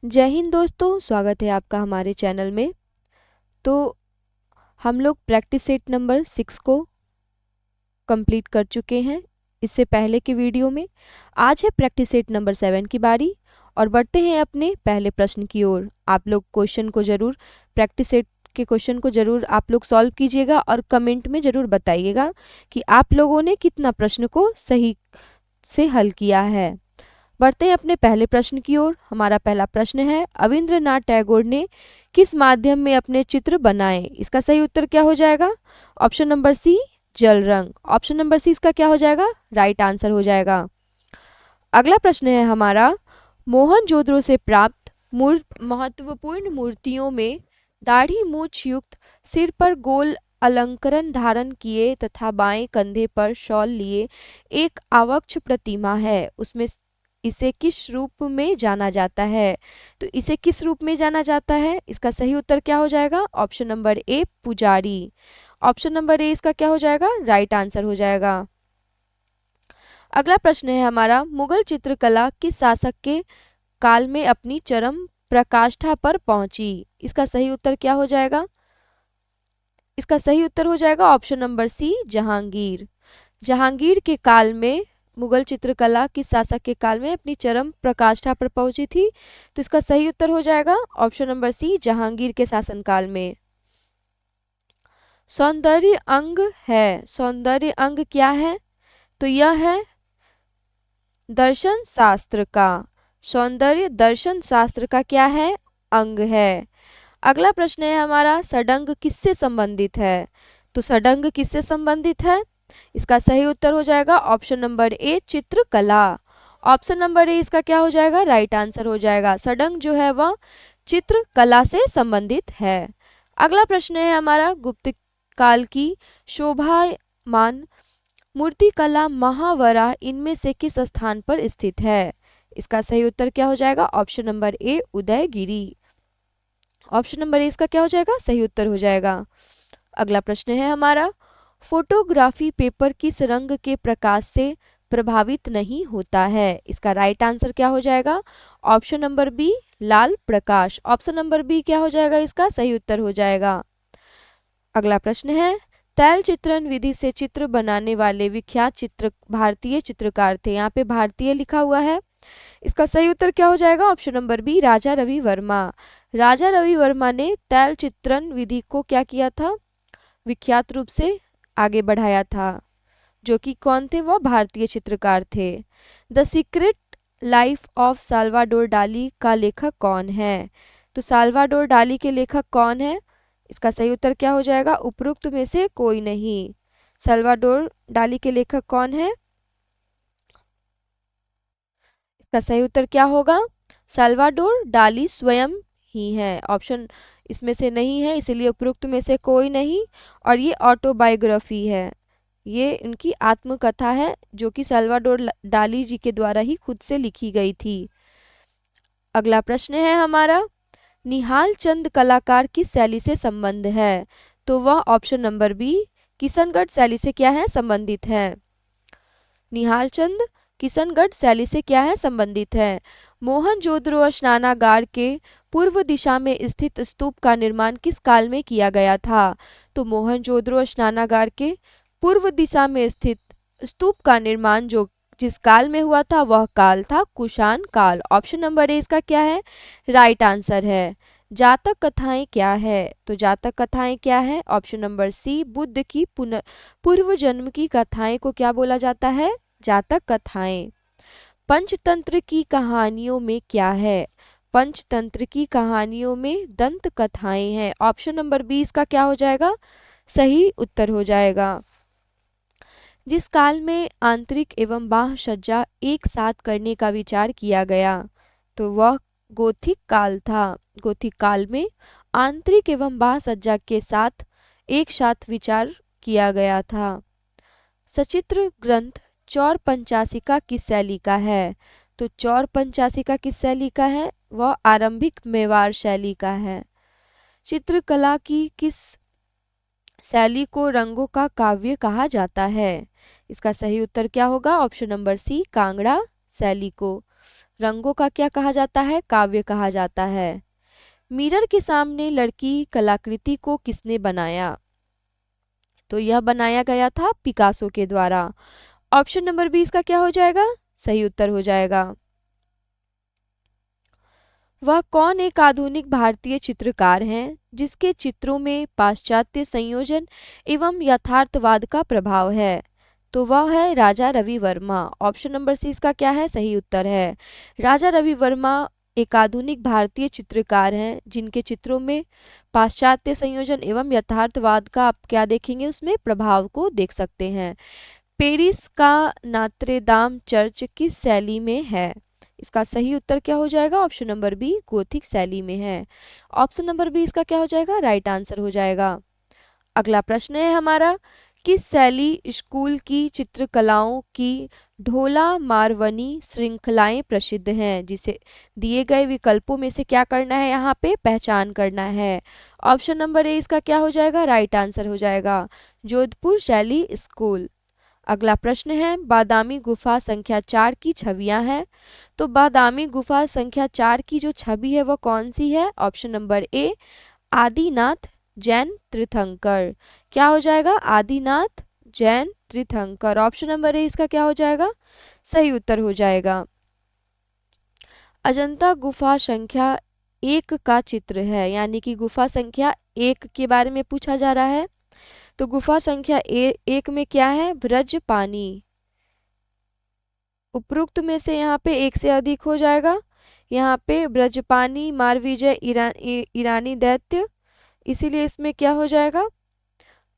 जय हिंद दोस्तों, स्वागत है आपका हमारे चैनल में। तो हम लोग प्रैक्टिस सेट नंबर 6 को कंप्लीट कर चुके हैं इससे पहले की वीडियो में। आज है प्रैक्टिस सेट नंबर 7 की बारी और बढ़ते हैं अपने पहले प्रश्न की ओर। आप लोग क्वेश्चन को ज़रूर प्रैक्टिस सेट के क्वेश्चन को ज़रूर आप लोग सॉल्व कीजिएगा और कमेंट में ज़रूर बताइएगा कि आप लोगों ने कितना प्रश्न को सही से हल किया है। बढ़ते हैं अपने पहले प्रश्न की ओर। हमारा पहला प्रश्न है, अविंद्रनाथ टैगोर ने किस माध्यम में अपने चित्र बनाए? इसका सही उत्तर क्या हो जाएगा? ऑप्शन नंबर सी, जल रंग। ऑप्शन नंबर सी इसका क्या हो जाएगा? राइट आंसर हो जाएगा। अगला प्रश्न है हमारा, मोहनजोदड़ो से प्राप्त महत्वपूर्ण मूर्तियों में दाढ़ी मूछ युक्त, सिर पर गोल अलंकरण धारण किए तथा बाएं कंधे पर शॉल लिए एक आवक्ष प्रतिमा है। उसमें इसे किस रूप में जाना जाता है? तो इसे किस रूप में जाना जाता है? इसका सही उत्तर क्या हो जाएगा? ऑप्शन नंबर ए, पुजारी। ऑप्शन नंबर ए इसका क्या हो जाएगा? राइट आंसर हो जाएगा। अगला प्रश्न है हमारा, मुगल चित्रकला किस शासक के काल में अपनी चरम प्रकाष्ठा पर पहुंची? इसका सही उत्तर क्या हो जाएगा? इसका सही उत्तर हो जाएगा option number C, Jahangir. Jahangir के काल में मुगल चित्रकला किस शासक के काल में अपनी चरम प्रकाष्ठा पर पहुंची थी? तो इसका सही उत्तर हो जाएगा ऑप्शन नंबर सी, जहांगीर के शासनकाल में। सौंदर्य अंग है, सौंदर्य अंग क्या है? तो यह है दर्शन शास्त्र का। सौंदर्य दर्शन शास्त्र का क्या है? अंग है। अगला प्रश्न है हमारा, सडंग किससे संबंधित है? तो सडंग किससे संबंधित है? इसका सही उत्तर हो जाएगा ऑप्शन नंबर ए, चित्रकला। ऑप्शन नंबर ए इसका क्या हो जाएगा? राइट आंसर हो जाएगा। सडंग जो है वह चित्रकला से संबंधित है। अगला प्रश्न है हमारा, गुप्त काल की शोभायमान मूर्तिकला महावरा इनमें से किस स्थान पर स्थित है? इसका सही उत्तर क्या हो जाएगा? Option number A, Udayagiri. Option number A इसका क्या हो जाएगा? सही उत्तर हो जाएगा। अगला प्रश्न है हमारा, फोटोग्राफी पेपर किस रंग के प्रकाश से प्रभावित नहीं होता है? इसका राइट आंसर क्या हो जाएगा? ऑप्शन नंबर बी, लाल प्रकाश। ऑप्शन नंबर बी क्या हो जाएगा? इसका सही उत्तर हो जाएगा। अगला प्रश्न है, तैल चित्रण विधि से चित्र बनाने वाले विख्यात भारतीय चित्रकार थे। यहाँ पे भारतीय लिखा हुआ है। इसका सही उत्तर क्या हो जाएगा? ऑप्शन नंबर बी, राजा रवि वर्मा। राजा रवि वर्मा ने तैल चित्रण विधि को क्या किया था? विख्यात रूप से आगे बढ़ाया था। जो कि कौन थे? वो भारतीय चित्रकार थे। The secret life of Salvador डाली का लेखक कौन है? तो साल्वाडोर डाली के लेखक कौन है? इसका सही उत्तर क्या हो जाएगा? उपरोक्त में से कोई नहीं। साल्वाडोर डाली के लेखक कौन है? इसका सही उत्तर क्या होगा? साल्वाडोर डाली स्वयं ही है। ऑप्शन इसमें से नहीं है, इसलिए उपरोक्त में से कोई नहीं। और ये ऑटोबायोग्राफी है, ये उनकी आत्मकथा है जो कि साल्वाडोर डाली जी के द्वारा ही खुद से लिखी गई थी। अगला प्रश्न है हमारा, निहाल चंद कलाकार किस शैली से संबंध है? तो वह ऑप्शन नंबर बी, किशनगढ़ शैली से क्या है? संबंधित है। निहाल चंद किशनगढ़ शैली से क्या है? संबंधित है। मोहनजोदड़ो स्नानागार के पूर्व दिशा में स्थित स्तूप का निर्माण किस काल में किया गया था? तो मोहनजोदड़ो स्नानागार के पूर्व दिशा में स्थित स्तूप का निर्माण जो जिस काल में हुआ था वह काल था कुषाण काल। ऑप्शन नंबर ए इसका क्या है? राइट आंसर है। जातक कथाएं क्या है? तो जातक कथाएं क्या है? ऑप्शन नंबर सी, बुद्ध की पूर्व जन्म की कथाएं को क्या बोला जाता है? जातक कथाएं। पंचतंत्र की कहानियों में क्या है? पंचतंत्र की कहानियों में दंत कथाएं हैं। ऑप्शन नंबर बी इसका क्या हो जाएगा? सही उत्तर हो जाएगा। जिस काल में आंतरिक एवं बाह्य सज्जा एक साथ करने का विचार किया गया तो वह गोथिक काल था। गोथिक काल में आंतरिक एवं बाह्य सज्जा के साथ एक साथ विचार किया गया था। सचित्र ग्रंथ चौर पंचाशिका किस शैली का है? तो चौर पंचाशिका किस शैली का है? वह आरंभिक मेवाड़ शैली का है। चित्रकला की किस शैली को रंगों का काव्य कहा जाता है? इसका सही उत्तर क्या होगा? ऑप्शन नंबर सी, कांगड़ा शैली को रंगों का क्या कहा जाता है? काव्य कहा जाता है। मिरर के सामने लड़की कलाकृति को किसने बनाया? तो यह बनाया गया था पिकासो के द्वारा। ऑप्शन नंबर 20 का क्या हो जाएगा? सही उत्तर हो जाएगा। वह कौन एक आधुनिक भारतीय चित्रकार हैं जिसके चित्रों में पाश्चात्य संयोजन एवं यथार्थवाद का प्रभाव है? तो वह है Raja Ravi Varma. Option number C इसका क्या है? सही उत्तर है। राजा रवि वर्मा एक आधुनिक भारतीय चित्रकार हैं जिनके चित्रों में पाश्चात्य संयोजन एवं यथार्थवाद का आप क्या देखेंगे? उसमें प्रभाव को देख सकते हैं। पेरिस का नात्रेदाम चर्च किस शैली में है? इसका सही उत्तर क्या हो जाएगा? ऑप्शन नंबर बी गोथिक शैली में है। ऑप्शन नंबर बी इसका क्या हो जाएगा? राइट आंसर हो जाएगा। अगला प्रश्न है हमारा, किस शैली स्कूल की चित्रकलाओं की ढोला मारवनी श्रृंखलाएं प्रसिद्ध हैं? जिसे दिए गए विकल्पों में से क्या करना है? यहाँ पे पहचान करना है। ऑप्शन नंबर ए इसका क्या हो जाएगा? राइट आंसर हो जाएगा, जोधपुर शैली स्कूल। अगला प्रश्न है, बादामी गुफा संख्या 4 की छवियां हैं। तो बादामी गुफा संख्या 4 की जो छवि है वो कौन सी है? ऑप्शन नंबर ए आदिनाथ जैन तीर्थंकर। क्या हो जाएगा? आदिनाथ जैन तीर्थंकर। ऑप्शन नंबर ए इसका क्या हो जाएगा? सही उत्तर हो जाएगा। अजंता गुफा संख्या 1 का चित्र है, यानी कि गुफा संख्या 1 के बारे में पूछा जा रहा है। तो गुफा संख्या 1 में क्या है? ब्रज पानी। उपरोक्त में से यहाँ पे एक से अधिक हो जाएगा। यहाँ पे ब्रजपानी मारविजय ईरानी दैत्य, इसीलिए इसमें क्या हो जाएगा?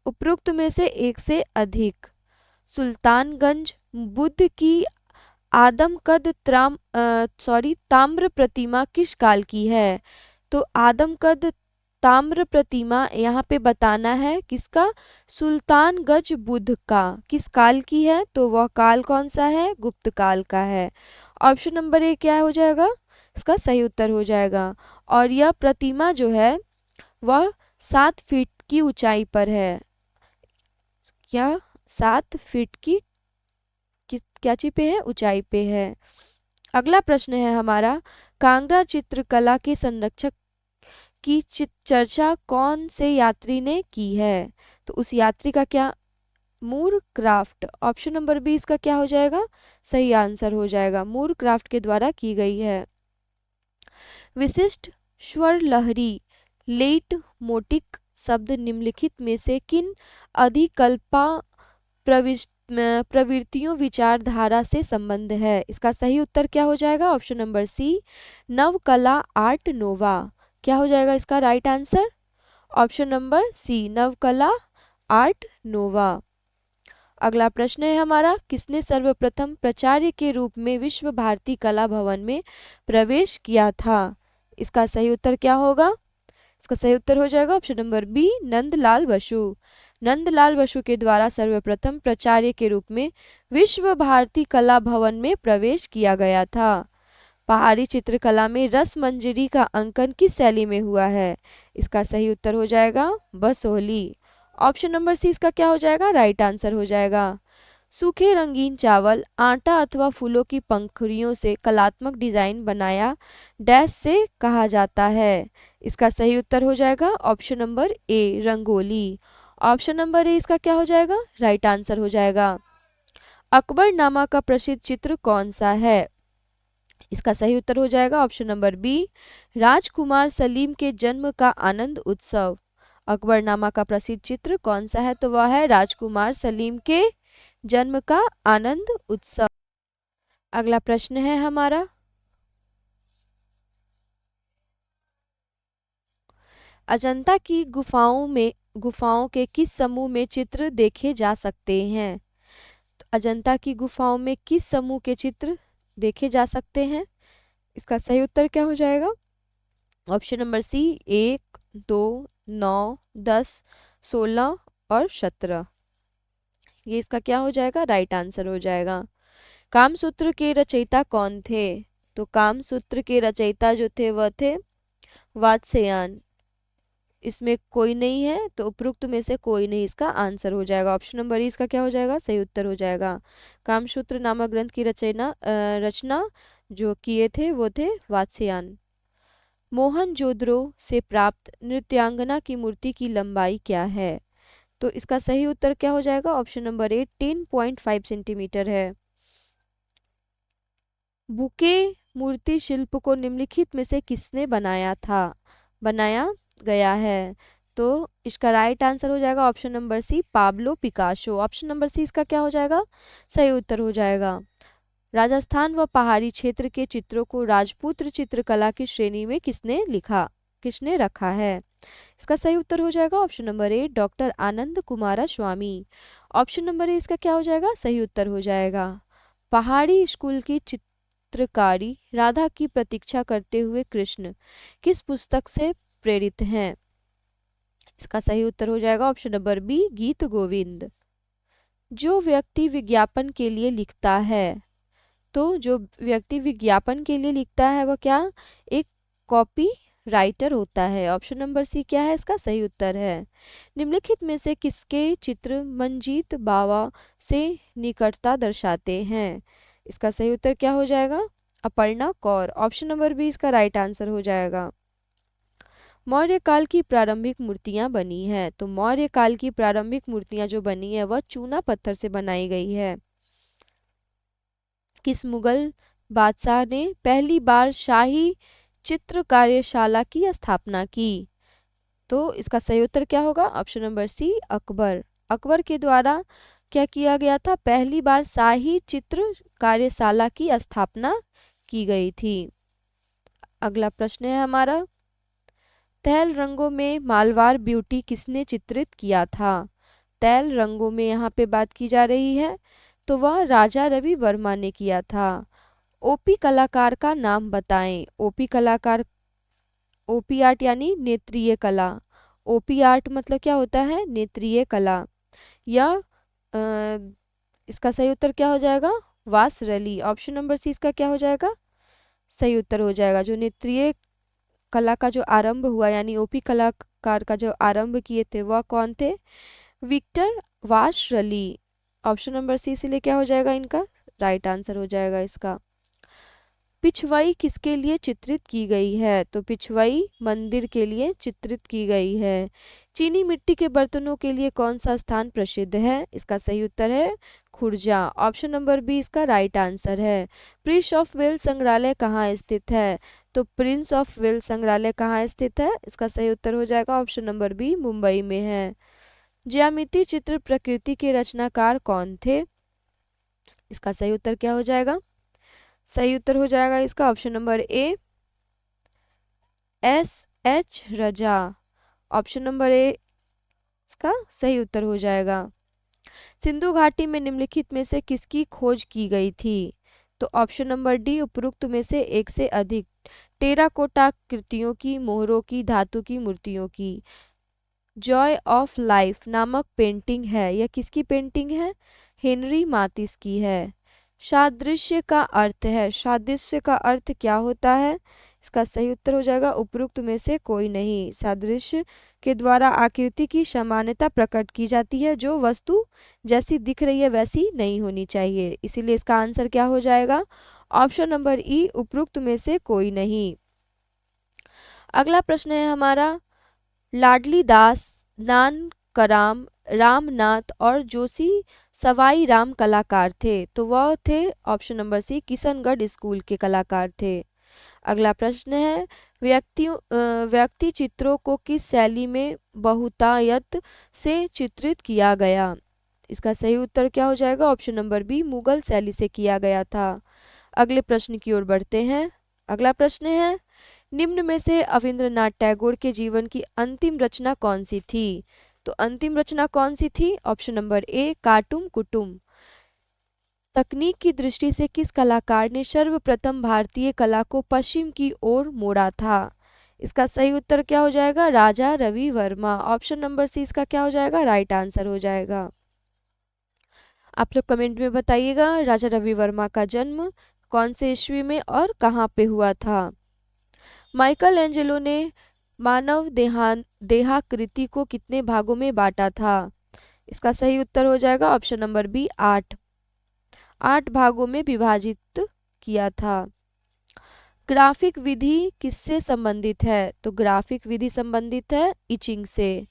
उपरोक्त में से एक से अधिक। सुल्तानगंज बुद्ध की आदमकद ताम्र प्रतिमा किस काल की है? तो आदमकद ताम्र प्रतिमा यहाँ पे बताना है किसका? सुल्तानगंज बुद्ध का। किस काल की है? तो वह काल कौन सा है? गुप्त काल का है। ऑप्शन नंबर ए क्या हो जाएगा? इसका सही उत्तर हो जाएगा। और यह प्रतिमा जो है वह 7 फीट की ऊंचाई पर है। यह 7 फीट की क्या चीज पे है? ऊंचाई पे है। अगला प्रश्न है हमारा, कांगड़ा चित्रकला के संरक्षक की चर्चा कौन से यात्री ने की है? तो उस यात्री का क्या? मूर क्राफ्ट। ऑप्शन नंबर बी इसका क्या हो जाएगा? सही आंसर हो जाएगा, मूर क्राफ्ट के द्वारा की गई है। विशिष्ट स्वर लहरी लेट मोटिक शब्द निम्नलिखित में से किन अधिकल्पा प्रवृत्तियों विचारधारा से संबंध है? इसका सही उत्तर क्या हो जाएगा? Option number C Navkala art nouveau. क्या हो जाएगा इसका right answer? Option number C Navkala art nouveau. अगला प्रश्न है हमारा, किसने सर्वप्रथम प्राचार्य के रूप में विश्व भारती कला भवन में प्रवेश किया था? इसका सही उत्तर क्या होगा? इसका सही उत्तर हो जाएगा option number B Nandalal Basu. Nandalal Basu के द्वारा सर्वप्रथम प्राचार्य के रूप में विश्व भारती कला भवन में प्रवेश किया गया था। पहाड़ी चित्रकला में रस मंजरी का अंकन किस शैली में हुआ है? इसका सही उत्तर हो जाएगा बसोहली। ऑप्शन नंबर सी इसका क्या हो जाएगा? राइट आंसर हो जाएगा। सूखे रंगीन चावल आटा अथवा फूलों की पंखुड़ियों से कलात्मक डिजाइन बनाया डैश से कहा जाता है। इसका सही उत्तर हो जाएगा option number A rangoli. Option number A इसका क्या हो जाएगा? राइट आंसर हो जाएगा। अकबरनामा का प्रसिद्ध चित्र कौन सा है? इसका सही उत्तर हो जाएगा ऑप्शन नंबर बी राजकुमार सलीम के जन्म का आनंद उत्सव। अकबरनामा का प्रसिद्ध चित्र कौन सा है? तो वह है राजकुमार सलीम के जन्म का आनंद उत्सव। अगला प्रश्न है हमारा, अजंता की गुफाओं के किस समूह में चित्र देखे जा सकते हैं? तो अजंता की गुफाओं में किस समूह के चित्र देखे जा सकते हैं? इसका सही उत्तर क्या हो जाएगा? ऑप्शन नंबर सी 1, 2, 9, 10, 16 और 17। ये इसका क्या हो जाएगा? राइट आंसर हो जाएगा। कामसूत्र के रचयिता कौन थे? तो कामसूत्र के रचयिता जो थे वह थे वात्स्यायन। इसमें कोई नहीं है तो उपरोक्त में से कोई नहीं इसका आंसर हो जाएगा। ऑप्शन नंबर इसका क्या हो जाएगा? सही उत्तर हो जाएगा। कामसूत्र नामक ग्रंथ की रचना जो किए थे वो थे वात्स्यायन। मोहनजोदड़ो से प्राप्त नृत्यांगना की मूर्ति की लंबाई क्या है? तो इसका सही उत्तर क्या हो जाएगा? ऑप्शन नंबर ए 10.5 सेंटीमीटर है। बुके मूर्ति शिल्प को निम्नलिखित में से किसने बनाया गया है? तो इसका राइट आंसर हो जाएगा option number C, Pablo Picasso. Option number C इसका क्या हो जाएगा? सही उत्तर हो जाएगा। राजस्थान व पहाड़ी क्षेत्र के चित्रों को राजपूत चित्रकला की श्रेणी में किसने रखा है? इसका सही उत्तर हो जाएगा option number A, doctor Anand Kumar Swami. Option number A इसका क्या हो जाएगा? सही उत्तर हो जाएगा। पहाड़ी स्कूल की चित्रकारी राधा की प्रतीक्षा करते हुए कृष्ण किस पुस्तक से प्रेरित हैं? इसका सही उत्तर हो जाएगा ऑप्शन नंबर बी, गीत गोविंद। जो व्यक्ति विज्ञापन के लिए लिखता है, तो जो व्यक्ति विज्ञापन के लिए लिखता है वह क्या? एक कॉपी राइटर होता है। ऑप्शन नंबर सी क्या है? इसका सही उत्तर है। निम्नलिखित में से किसके चित्र मंजीत बावा से निकटता दर्शाते हैं? इसका सही उत्तर क्या हो जाएगा? Aparna Kaur. Option number B इसका राइट आंसर हो जाएगा। मौर्य काल की प्रारंभिक मूर्तियां बनी है, तो मौर्य काल की प्रारंभिक मूर्तियां जो बनी है वह चूना पत्थर से बनाई गई है। किस मुगल बादशाह ने पहली बार शाही चित्र कार्यशाला की स्थापना की? तो इसका सही उत्तर क्या होगा? Option number C, Akbar. Akbar के द्वारा क्या किया गया था? पहली बार शाही चित्र कार्यशाला की स्थापना की गई थी। अगला प्रश्न है हमारा, तैल रंगों में मालवार ब्यूटी किसने चित्रित किया था? तैल रंगों में यहाँ पे बात की जा रही है, तो वह राजा रवि वर्मा ने किया था। ओपी कलाकार का नाम बताएं। ओपी कलाकार, ओपी आर्ट यानी नेत्रीय कला। ओपी आर्ट मतलब क्या होता है? नेत्रीय कला। या इसका सही उत्तर क्या हो जाएगा? वासरली। ऑप्शन नंबर सी इसका क्या हो जाएगा? सही उत्तर हो जाएगा। जो नेत्रीय कला का जो आरंभ हुआ, यानी ओपी कलाकार का जो आरंभ किए थे वह कौन थे? विक्टर वासरली। ऑप्शन नंबर सी इसलिए क्या हो जाएगा? इनका राइट आंसर हो जाएगा इसका। पिछवाई किसके लिए चित्रित की गई है? तो पिछवाई मंदिर के लिए चित्रित की गई है। चीनी मिट्टी के बर्तनों के लिए कौन सा स्थान प्रसिद्ध है? इसका सही उत्तर है खुर्जा। ऑप्शन नंबर बी इसका राइट आंसर है। प्रिंस ऑफ वेल्स संग्रहालय कहाँ स्थित है? तो प्रिंस ऑफ वेल्स संग्रहालय कहाँ स्थित है? इसका सही उत्तर हो जाएगा ऑप्शन नंबर बी, मुंबई में है। ज्यामिति चित्र प्रकृति के रचनाकार कौन थे? इसका सही उत्तर क्या हो जाएगा? सही उत्तर हो जाएगा इसका option number A, S.H. Raza. Option number A इसका सही उत्तर हो जाएगा। सिंधु घाटी में निम्नलिखित में से किसकी खोज की गई थी? तो ऑप्शन नंबर डी, उपरोक्त में से एक से अधिक टेराकोटा कृतियों की, मोहरों की, धातु की मूर्तियों की। जॉय ऑफ लाइफ नामक पेंटिंग है, यह किसकी पेंटिंग है? हेनरी मातिस की है। सादृश्य का अर्थ है, सादृश्य का अर्थ क्या होता है? इसका सही उत्तर हो जाएगा उपरोक्त में से कोई नहीं। सादृश्य के द्वारा आकृति की समानता प्रकट की जाती है, जो वस्तु जैसी दिख रही है वैसी नहीं होनी चाहिए। इसीलिए इसका आंसर क्या हो जाएगा? ऑप्शन नंबर ई, उपरोक्त में से कोई नहीं। अगला प्रश्न है हमारा, लाडली दास, नानकराम, रामनाथ और जोशी सवाई राम कलाकार थे, तो वह थे option number C, Kishangarh school के कलाकार थे। अगला प्रश्न है, व्यक्ति चित्रों को किस शैली में बहुतायत से चित्रित किया गया? इसका सही उत्तर क्या हो जाएगा? ऑप्शन नंबर बी, मुगल शैली से किया गया था। अगले प्रश्न की ओर बढ़ते हैं। अगला प्रश्न है, निम्न में से रविंद्रनाथ टैगोर के जीवन की अंतिम रचना कौन सी थी? तो अंतिम रचना कौन सी थी? ऑप्शन नंबर ए, काटुम कुटुम। तकनीक की दृष्टि से किस कलाकार ने सर्वप्रथम भारतीय कला को पश्चिम की ओर मोड़ा था? इसका सही उत्तर क्या हो जाएगा? Raja Ravi Varma. Option number C इसका क्या हो जाएगा? राइट आंसर हो जाएगा। आप लोग कमेंट में बताइएगा राजा रवि वर्मा का जन्म कौन से ईस्वी में और कहाँ पे हुआ था। माइकल एंजेलो ने मानव देहाकृति को कितने भागों में बांटा था? इसका सही उत्तर हो जाएगा ऑप्शन नंबर बी, 8 भागों में विभाजित किया था। ग्राफिक विधि किससे संबंधित है? तो ग्राफिक विधि संबंधित है इचिंग से।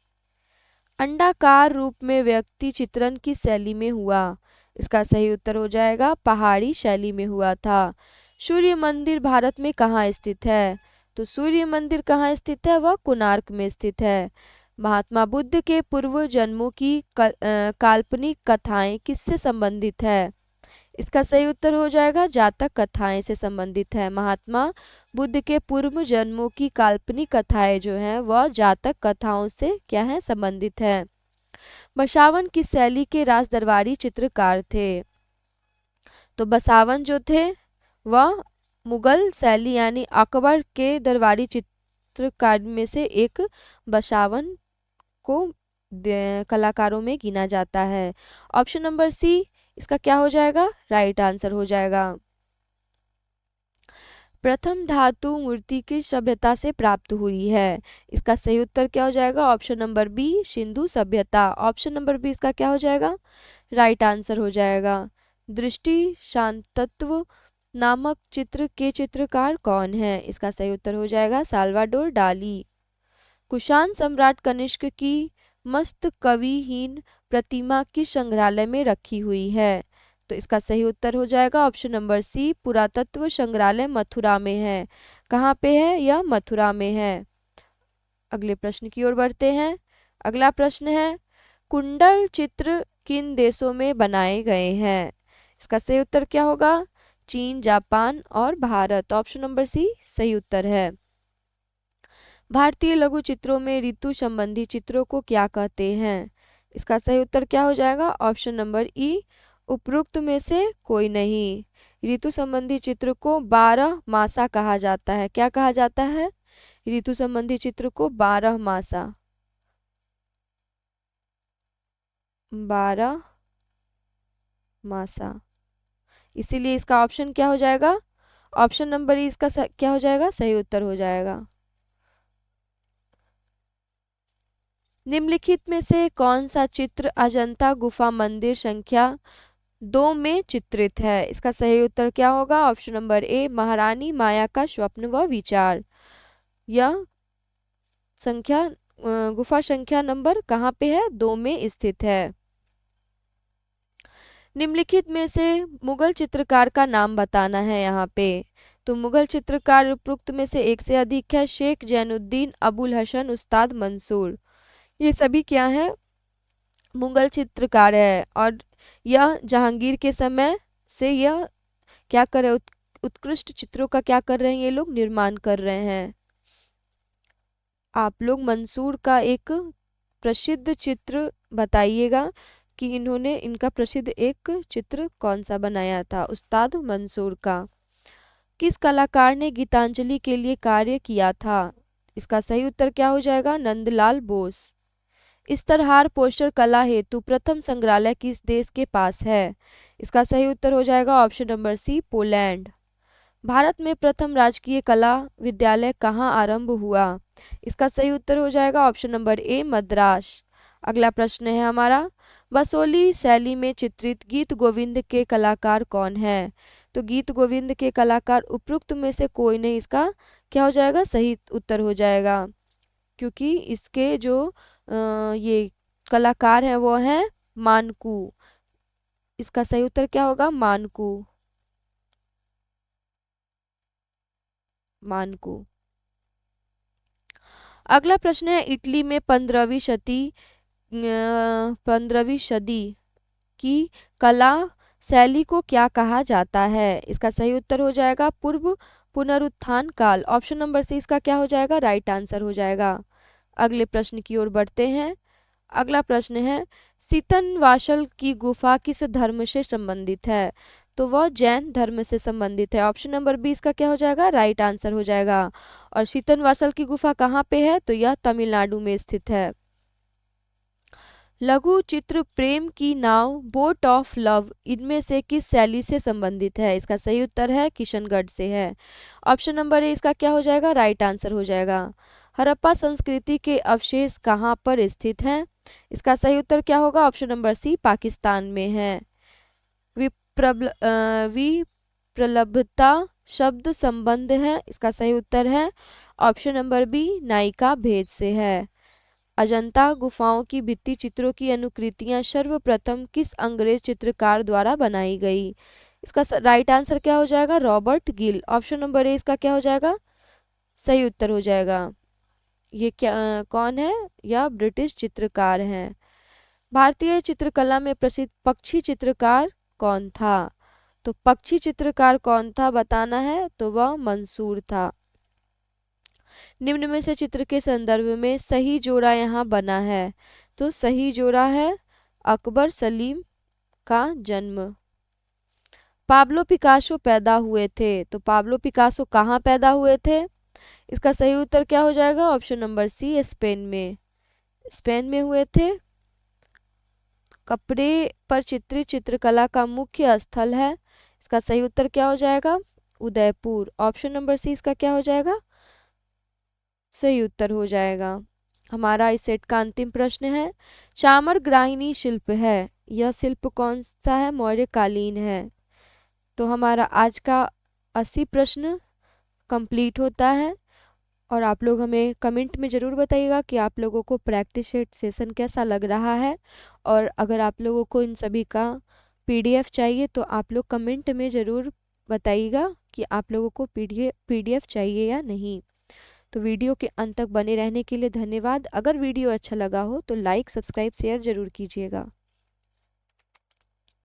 अंडाकार रूप में व्यक्ति चित्रण किस शैली में हुआ? इसका सही उत्तर हो जाएगा पहाड़ी शैली में हुआ था। सूर्य मंदिर भारत में कहाँ स्थित है? तो सूर्य मंदिर कहाँ स्थित है? वह कोणार्क में स्थित है। महात्मा बुद्ध के पूर्व जन्मों की काल्पनिक कथाएं किससे संबंधित है? इसका सही उत्तर हो जाएगा जातक कथाएं से संबंधित है। महात्मा बुद्ध के पूर्व जन्मों की काल्पनिक कथाएं जो हैं वह जातक कथाओं से क्या है? संबंधित है। बसावन किस शैली के राज दरबारी चित्रकार थे? तो बसावन जो थे वह मुगल शैली यानी अकबर के दरबारी चित्रकार में से एक बसावन को कलाकारों में गिना जाता है। ऑप्शन नंबर सी इसका क्या हो जाएगा? राइट आंसर हो जाएगा। प्रथम धातु मूर्ति किस सभ्यता से प्राप्त हुई है? इसका सही उत्तर क्या हो जाएगा? ऑप्शन नंबर बी सिंधु सभ्यता। ऑप्शन नंबर बी इसका क्या हो जाएगा? राइट आंसर हो जाएगा। दृष्टि शांतत्व नामक चित्र के चित्रकार कौन है? इसका सही उत्तर हो जाएगा साल्वाडोर डाली। कुषाण सम्राट कनिष्क की मस्तकविहीन प्रतिमा किस संग्रहालय में रखी हुई है? तो इसका सही उत्तर हो जाएगा ऑप्शन नंबर सी पुरातत्व संग्रहालय मथुरा में है। कहाँ पे है? यह मथुरा में है। अगले प्रश्न की ओर बढ़ते हैं। अगला प्रश्न है कुंडल चित्र किन देशों में बनाए गए हैं? इसका सही उत्तर क्या होगा? चीन, जापान और भारत। ऑप्शन नंबर सी सही उत्तर है। भारतीय लघु चित्रों में ऋतु संबंधी चित्रों को क्या कहते हैं? इसका सही उत्तर क्या हो जाएगा? ऑप्शन नंबर ई उपरोक्त में से कोई नहीं। ऋतु संबंधी चित्र को 12 मासा कहा जाता है। क्या कहा जाता है? ऋतु संबंधी चित्र को 12 मासा। 12 मासा, इसीलिए इसका ऑप्शन क्या हो जाएगा? ऑप्शन नंबर ई इसका क्या हो जाएगा? सही उत्तर हो जाएगा। निम्नलिखित में से कौन सा चित्र अजंता गुफा मंदिर संख्या 2 में चित्रित है? इसका सही उत्तर क्या होगा? ऑप्शन नंबर ए महारानी माया का स्वप्न व विचार। यह संख्या गुफा संख्या नंबर कहाँ पे है? 2 में स्थित है। निम्नलिखित में से मुगल चित्रकार का नाम बताना है यहाँ पे। तो मुगल चित्रकार उपरोक्त में से एक से अधिक है। शेख जैनुद्दीन, अबुल हसन, उस्ताद मंसूर, ये सभी क्या है? मुगल चित्रकार है। और यह जहांगीर के समय से यह क्या कर रहे उत्कृष्ट चित्रों का क्या कर रहे हैं? ये लोग निर्माण कर रहे हैं। आप लोग मंसूर का एक प्रसिद्ध चित्र बताइएगा कि इन्होंने इनका प्रसिद्ध एक चित्र कौन सा बनाया था? उस्ताद मंसूर का। किस कलाकार ने गीतांजलि के लिए कार्य किया था? इसका सही उत्तर क्या हो जाएगा? नंदलाल बोस। स्तरहार पोस्टर कला हेतु प्रथम संग्रहालय किस देश के पास है? इसका सही उत्तर हो जाएगा option number C Poland. Bharat में प्रथम राजकीय कला विद्यालय कहाँ आरंभ हुआ? इसका सही उत्तर हो जाएगा ऑप्शन नंबर ए मद्रास। अगला प्रश्न है हमारा बसोली शैली में चित्रित गीत गोविंद के कलाकार कौन है? तो गीत गोविंद के कलाकार उपरोक्त में से कोई नहीं। इसका क्या हो जाएगा? सही उत्तर हो जाएगा, क्योंकि इसके जो ये कलाकार हैं वो हैं मानकू। इसका सही उत्तर क्या होगा? मानकू। मानकू। अगला प्रश्न है इटली में 15वीं सदी की कला शैली को क्या कहा जाता है? इसका सही उत्तर हो जाएगा पूर्व पुनरुत्थान काल। ऑप्शन नंबर सी इसका क्या हो जाएगा? राइट आंसर हो जाएगा। अगले प्रश्न की ओर बढ़ते हैं। अगला प्रश्न है सीतनवासल की गुफा किस धर्म से संबंधित है? तो वह जैन धर्म से संबंधित है। ऑप्शन नंबर बी इसका क्या हो जाएगा? राइट आंसर हो जाएगा। और सीतनवासल की गुफा कहाँ पे है? तो यह तमिलनाडु में स्थित है। लघु चित्र प्रेम की नाव, बोट ऑफ लव इनमें से किस शैली से संबंधित है? इसका सही उत्तर है किशनगढ़ से है। ऑप्शन नंबर ए इसका क्या हो जाएगा? राइट आंसर हो जाएगा। हड़प्पा संस्कृति के अवशेष कहाँ पर स्थित हैं? इसका सही उत्तर क्या होगा? ऑप्शन नंबर सी पाकिस्तान में है। विप्रलब्धता शब्द संबंध है। इसका सही उत्तर है ऑप्शन नंबर बी, नायिका भेद से है। अजंता गुफाओं की भित्ति चित्रों की अनुकृतियां सर्वप्रथम किस अंग्रेज चित्रकार द्वारा बनाई गई? इसका राइट आंसर क्या हो जाएगा? Robert Gill. Option number A इसका क्या हो जाएगा? सही उत्तर हो जाएगा। ये क्या कौन है? यह ब्रिटिश चित्रकार हैं। भारतीय चित्रकला में प्रसिद्ध पक्षी चित्रकार कौन था? तो पक्षी चित्रकार कौन था बताना है, तो वह मंसूर था। निम्न में से चित्र के संदर्भ में सही जोड़ा यहाँ बना है, तो सही जोड़ा है अकबर सलीम का जन्म। पाब्लो पिकासो पैदा हुए थे, तो पाब्लो पिकासो कहाँ पैदा हुए थे? इसका सही उत्तर क्या हो जाएगा? ऑप्शन नंबर सी, स्पेन में। स्पेन में हुए थे। कपड़े पर चित्रित चित्रकला का मुख्य स्थल है। इसका सही उत्तर क्या हो जाएगा? उदयपुर। ऑप्शन नंबर सी इसका क्या हो जाएगा? सही उत्तर हो जाएगा। हमारा इस सेट का अंतिम प्रश्न है, चामर ग्राहिणी शिल्प है, यह शिल्प कौन सा है? मौर्यकालीन है। तो हमारा आज का 80 प्रश्न कंप्लीट होता है। और आप लोग हमें कमेंट में ज़रूर बताइएगा कि आप लोगों को प्रैक्टिस सेशन कैसा लग रहा है। और अगर आप लोगों को इन सभी का पीडीएफ चाहिए तो आप लोग कमेंट में ज़रूर बताइएगा कि आप लोगों को पीडीएफ चाहिए या नहीं। तो वीडियो के अंत तक बने रहने के लिए धन्यवाद। अगर वीडियो अच्छा लगा हो तो लाइक, सब्सक्राइब, शेयर ज़रूर कीजिएगा।